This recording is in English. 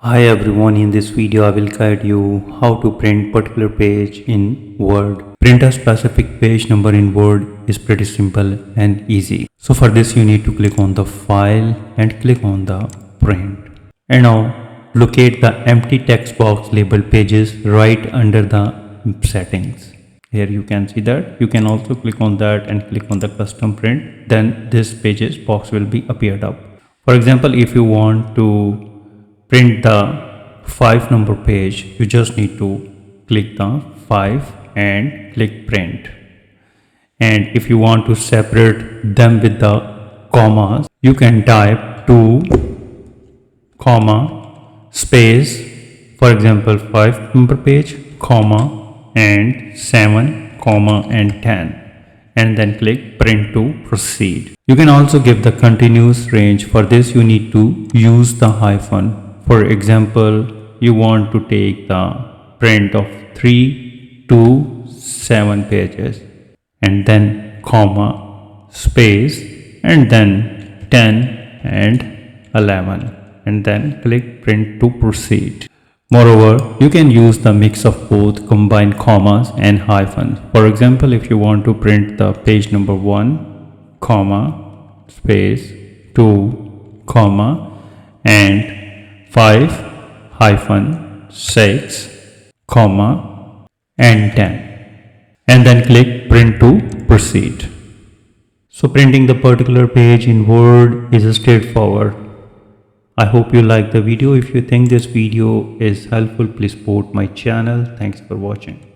Hi everyone, in this video I will guide you how to print particular page in Word. Print a specific page number in Word is pretty simple and easy. So for this you need to click on the file and click on the print. And now locate the empty text box labeled pages right under the settings. Here you can see that. You can also click on that and click on the custom print. Then this pages box will be appeared up. For example, if you want to print the 5 number page, you just need to click the 5 and click print. And if you want to separate them with the commas, you can type 2 comma space, for example 5 number page comma and 7 comma and 10, and then click print to proceed. You can also give the continuous range. For this you need to use the hyphen. For example, you want to take the print of 3 to 7 pages and then comma space and then 10 and 11 and then click print to proceed. Moreover, you can use the mix of both combined commas and hyphens. For example, if you want to print the page number 1 comma space 2 comma and 5 hyphen 6 comma and 10 and then click print to proceed. So printing the particular page in Word is straightforward. I hope you like the video. If you think this video is helpful, please support my channel. Thanks for watching.